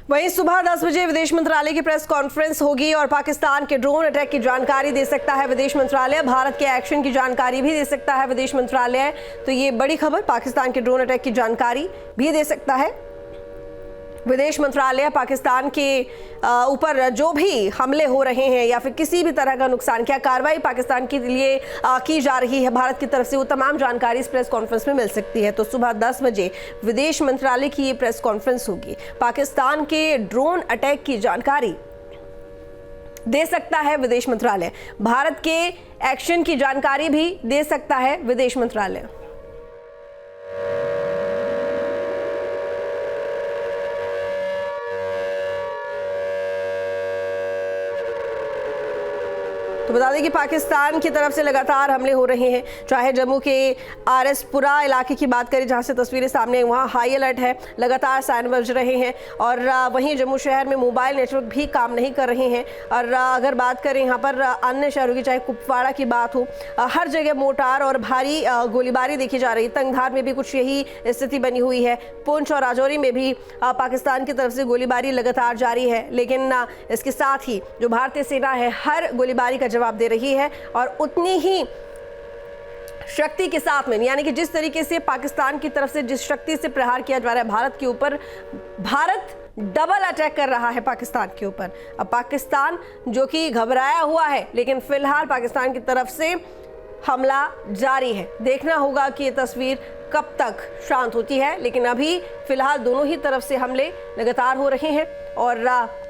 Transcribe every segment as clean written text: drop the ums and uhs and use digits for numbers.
वहीं सुबह 10 बजे विदेश मंत्रालय की प्रेस कॉन्फ्रेंस होगी और पाकिस्तान के ड्रोन अटैक की जानकारी दे सकता है विदेश मंत्रालय। भारत के एक्शन की जानकारी भी दे सकता है विदेश मंत्रालय। तो ये बड़ी खबर, पाकिस्तान के ड्रोन अटैक की जानकारी भी दे सकता है विदेश मंत्रालय। पाकिस्तान के ऊपर जो भी हमले हो रहे हैं या फिर किसी भी तरह का नुकसान, क्या कार्रवाई पाकिस्तान के लिए की जा रही है भारत की तरफ से, वो तमाम जानकारी इस प्रेस कॉन्फ्रेंस में मिल सकती है। तो सुबह 10 बजे विदेश मंत्रालय की ये प्रेस कॉन्फ्रेंस होगी। पाकिस्तान के ड्रोन अटैक की जानकारी दे सकता है विदेश मंत्रालय। भारत के एक्शन की जानकारी भी दे सकता है विदेश मंत्रालय। तो बता दें कि पाकिस्तान की तरफ से लगातार हमले हो रहे हैं, चाहे जम्मू के आरएसपुरा इलाके की बात करें जहां से तस्वीरें सामने, वहां हाई अलर्ट है, लगातार सायरन बज रहे हैं। और वहीं जम्मू शहर में मोबाइल नेटवर्क भी काम नहीं कर रहे हैं। और अगर बात करें यहाँ पर अन्य शहरों की, चाहे कुपवाड़ा की बात हो, हर जगह मोर्टार और भारी गोलीबारी देखी जा रही है। तंगधार में भी कुछ यही स्थिति बनी हुई है। पुंछ और राजौरी में भी पाकिस्तान की तरफ से गोलीबारी लगातार जारी है। लेकिन इसके साथ ही जो भारतीय सेना है हर गोलीबारी का जवाब दे रही है और उतनी ही शक्ति के साथ में, यानी कि जिस तरीके से पाकिस्तान की तरफ से जिस शक्ति से प्रहार किया जा रहा है भारत के ऊपर, भारत डबल अटैक कर रहा है पाकिस्तान के ऊपर। अब पाकिस्तान जो कि घबराया हुआ है, लेकिन फिलहाल पाकिस्तान की तरफ से हमला जारी है। देखना होगा कि ये तस्वीर कब तक शांत होती है, लेकिन अभी फिलहाल दोनों ही तरफ से हमले लगातार हो रहे हैं। और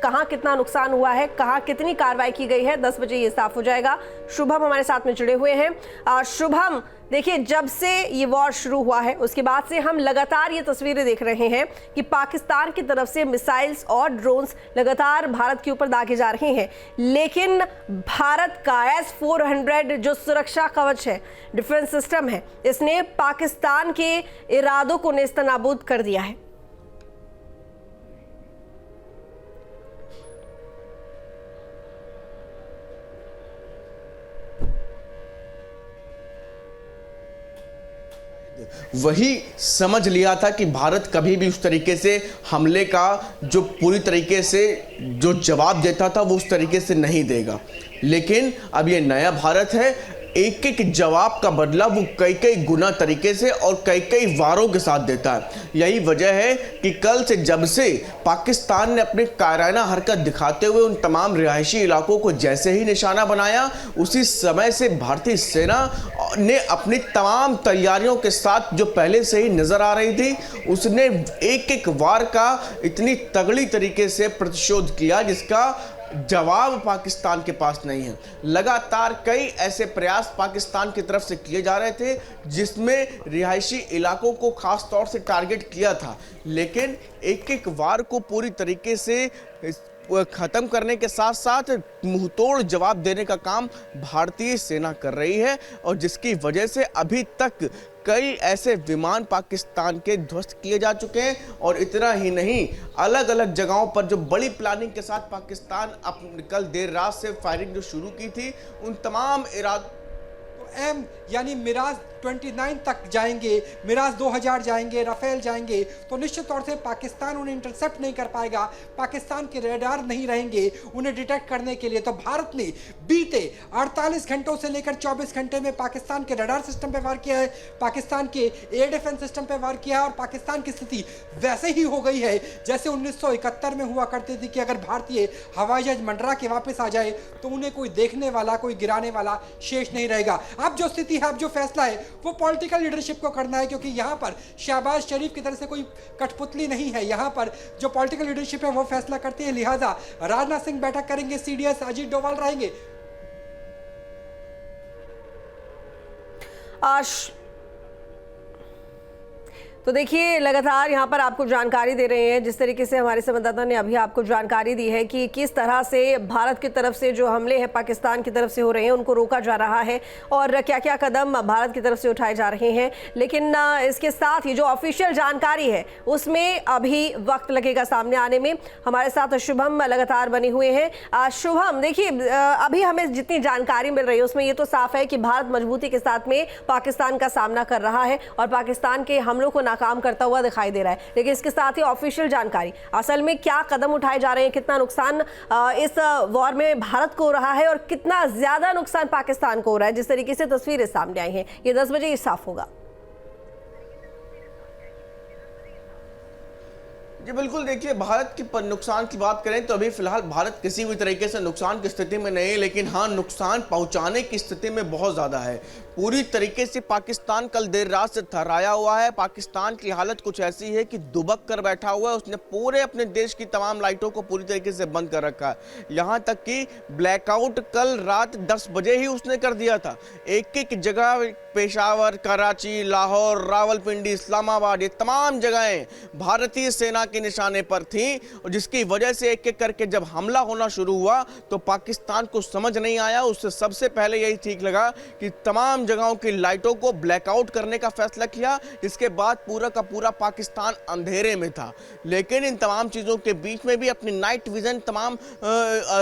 कहां कितना नुकसान हुआ है, कहां कितनी कार्रवाई की गई है, 10 बजे ये साफ हो जाएगा। शुभम हमारे साथ में जुड़े हुए हैं। शुभम, देखिए जब से ये वॉर शुरू हुआ है उसके बाद से हम लगातार ये तस्वीरें देख रहे हैं कि पाकिस्तान की तरफ से मिसाइल्स और ड्रोन्स लगातार भारत के ऊपर दागे जा रहे हैं। लेकिन भारत का S-400 जो सुरक्षा कवच है, डिफेंस सिस्टम है, इसने पाकिस्तान के इरादों को नेस्तनाबूद कर दिया है। वही समझ लिया था कि भारत कभी भी उस तरीके से हमले का जो पूरी तरीके से जो जवाब देता था वो उस तरीके से नहीं देगा। लेकिन अब ये नया भारत है, एक एक जवाब का बदला वो कई कई गुना तरीके से और कई कई वारों के साथ देता है। यही वजह है कि कल से जब से पाकिस्तान ने अपने कायराना हरकत दिखाते हुए उन तमाम रिहायशी इलाकों को जैसे ही निशाना बनाया, उसी समय से भारतीय सेना ने अपनी तमाम तैयारियों के साथ जो पहले से ही नजर आ रही थी, उसने एक एक वार का इतनी तगड़ी तरीके से प्रतिशोध किया जिसका जवाब पाकिस्तान के पास नहीं है। लगातार कई ऐसे प्रयास पाकिस्तान की तरफ से किए जा रहे थे जिसमें रिहायशी इलाकों को खास तौर से टारगेट किया था, लेकिन एक एक वार को पूरी तरीके से खत्म करने के साथ साथ मुंहतोड़ जवाब देने का काम भारतीय सेना कर रही है। और जिसकी वजह से अभी तक कई ऐसे विमान पाकिस्तान के ध्वस्त किए जा चुके हैं। और इतना ही नहीं, अलग अलग जगहों पर जो बड़ी प्लानिंग के साथ पाकिस्तान कल देर रात से फायरिंग जो शुरू की थी, उन तमाम एम यानी मिराज 29 तक जाएंगे, मिराज 2000 जाएंगे, राफेल जाएंगे, तो निश्चित तौर से पाकिस्तान उन्हें इंटरसेप्ट नहीं कर पाएगा। पाकिस्तान के रेडार नहीं रहेंगे उन्हें डिटेक्ट करने के लिए। तो भारत ने बीते 48 घंटों से लेकर 24 घंटे में पाकिस्तान के रडार सिस्टम पर वार किया है, पाकिस्तान के एयर डिफेंस सिस्टम पर वार किया है। और पाकिस्तान की स्थिति वैसे ही हो गई है जैसे 1971 में हुआ करती थी कि अगर भारतीय हवाई जहाज मंडरा के वापस आ जाए तो उन्हें कोई देखने वाला, कोई गिराने वाला शेष नहीं रहेगा। अब जो स्थिति है, अब जो फैसला है, वो पॉलिटिकल लीडरशिप को करना है, क्योंकि यहां पर शहबाज शरीफ की तरफ से कोई कठपुतली नहीं है। यहां पर जो पॉलिटिकल लीडरशिप है वो फैसला करती है। लिहाजा राजनाथ सिंह बैठक करेंगे, सीडीएस अजीत डोभाल रहेंगे। तो देखिए लगातार यहाँ पर आपको जानकारी दे रहे हैं, जिस तरीके से हमारे संवाददाता ने अभी आपको जानकारी दी है कि किस तरह से भारत की तरफ से जो हमले हैं पाकिस्तान की तरफ से हो रहे हैं उनको रोका जा रहा है और क्या क्या कदम भारत की तरफ से उठाए जा रहे हैं। लेकिन इसके साथ ही जो ऑफिशियल जानकारी है उसमें अभी वक्त लगेगा सामने आने में। हमारे साथ शुभम लगातार बने हुए हैं। शुभम, देखिए अभी हमें जितनी जानकारी मिल रही है उसमें ये तो साफ है कि भारत मजबूती के साथ में पाकिस्तान का सामना कर रहा है और पाकिस्तान के हमलों को नाकाम करता हुआ दिखाई दे रहा है। लेकिन इसके साथ ही ऑफिशियल जानकारी असल में क्या कदम उठाए जा रहे हैं, कितना नुकसान इस वॉर में भारत को हो रहा है और कितना ज्यादा नुकसान पाकिस्तान को हो रहा है, जिस तरीके से तस्वीरें सामने आई हैं, ये 10 बजे ही साफ होगा। जी बिल्कुल, देखिए भारत की नुकसान की बात करें तो अभी फिलहाल भारत किसी भी तरीके से नुकसान की स्थिति में नहीं है, लेकिन हाँ नुकसान पहुंचाने की स्थिति में बहुत ज़्यादा है। पूरी तरीके से पाकिस्तान कल देर रात से थर्राया हुआ है। पाकिस्तान की हालत कुछ ऐसी है कि दुबक कर बैठा हुआ है। उसने पूरे अपने देश की तमाम लाइटों को पूरी तरीके से बंद कर रखा है। यहाँ तक कि ब्लैकआउट कल रात 10 बजे ही उसने कर दिया था। एक एक जगह पेशावर, कराची, लाहौर, रावलपिंडी, इस्लामाबाद, ये तमाम जगहें भारतीय सेना के निशाने पर थीं, और जिसकी वजह से एक एक करके जब हमला होना शुरू हुआ तो पाकिस्तान को समझ नहीं आया। उससे सबसे पहले यही ठीक लगा कि तमाम जगहों की लाइटों को ब्लैकआउट करने का फैसला किया। इसके बाद पूरा का पूरा पाकिस्तान अंधेरे में था। लेकिन इन तमाम चीज़ों के बीच में भी अपनी नाइट विजन तमाम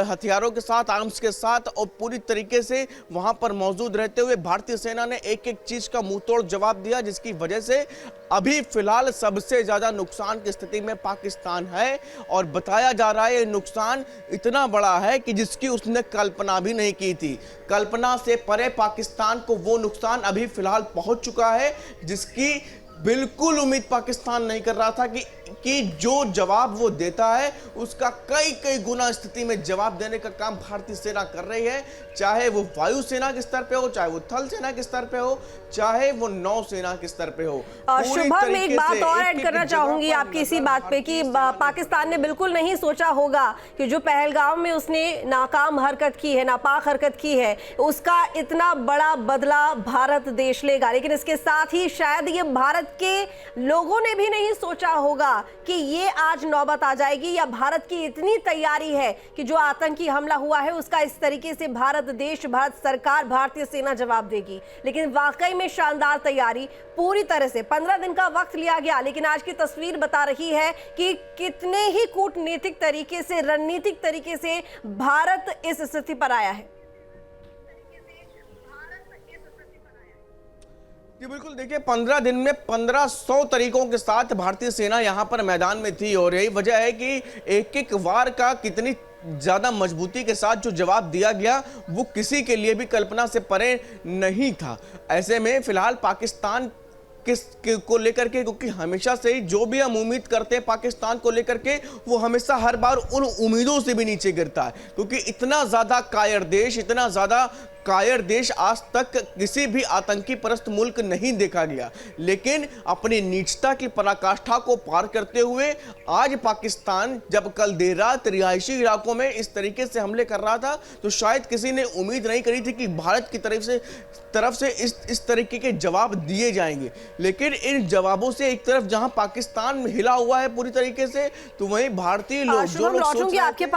हथियारों के साथ, आर्म्स के साथ और पूरी तरीके से वहां पर मौजूद रहते हुए भारतीय सेना ने एक एक चीज का मुंह तोड़ जवाब दिया, जिसकी वजह से अभी फिलहाल सबसे ज्यादा नुकसान की स्थिति में पाकिस्तान है। और बताया जा रहा है ये नुकसान इतना बड़ा है कि जिसकी उसने कल्पना भी नहीं की थी। कल्पना से परे पाकिस्तान को वो नुकसान अभी फिलहाल पहुंच चुका है जिसकी बिल्कुल उम्मीद पाकिस्तान नहीं कर रहा था कि जो जवाब वो देता है उसका कई कई गुना स्थिति में जवाब देने का काम भारतीय सेना कर रही है। चाहे वो वायुसेना के स्तर पे हो, चाहे वो थल सेना के स्तर पे हो, चाहे वो नौसेना के स्तर पे हो। शुभम, मैं एक बात और ऐड करना चाहूंगी आपकी इसी बात पे कि पाकिस्तान ने बिल्कुल नहीं सोचा होगा कि जो पहलगाम में उसने नाकाम हरकत की है, नापाक हरकत की है, उसका इतना बड़ा बदला भारत देश लेगा। लेकिन इसके साथ ही शायद ये भारत के लोगों ने भी नहीं सोचा होगा कि ये आज नौबत आ जाएगी, या भारत की इतनी तैयारी है कि जो आतंकी हमला हुआ है उसका इस तरीके से भारत देश, भारत सरकार, भारतीय सेना जवाब देगी। लेकिन वाकई में शानदार तैयारी पूरी तरह से 15 दिन का वक्त लिया गया। लेकिन आज की तस्वीर बता रही है कि कितने ही कूटनीतिक तरीके से, रणनीतिक तरीके से भारत इस स्थिति पर आया है। जी बिल्कुल, देखिए 15 दिन में 1500 तरीकों के साथ भारतीय सेना यहाँ पर मैदान में थी, और यही वजह है कि एक एक वार का कितनी ज़्यादा मजबूती के साथ जो जवाब दिया गया वो किसी के लिए भी कल्पना से परे नहीं था। ऐसे में फिलहाल पाकिस्तान को लेकर के, क्योंकि हमेशा से ही जो भी हम उम्मीद करते हैं पाकिस्तान को लेकर के, वो हमेशा हर बार उन उम्मीदों से भी नीचे गिरता है, क्योंकि इतना ज़्यादा कायर देश, इतना ज़्यादा कायर देश आज तक किसी भी आतंकी परस्त मुल्क नहीं देखा गया। लेकिन अपनी नीचता की पराकाष्ठा को पार करते हुए आज पाकिस्तान जब कल देर रात रिहायशी इलाकों में इस तरीके से हमले कर रहा था तो शायद किसी ने उम्मीद नहीं करी थी कि भारत की तरफ से इस तरीके के जवाब दिए जाएंगे। लेकिन इन जवाबों से एक तरफ जहां पाकिस्तान हिला हुआ है पूरी तरीके से, तो वहीं भारतीय लोग जो लोग सोच रहे थे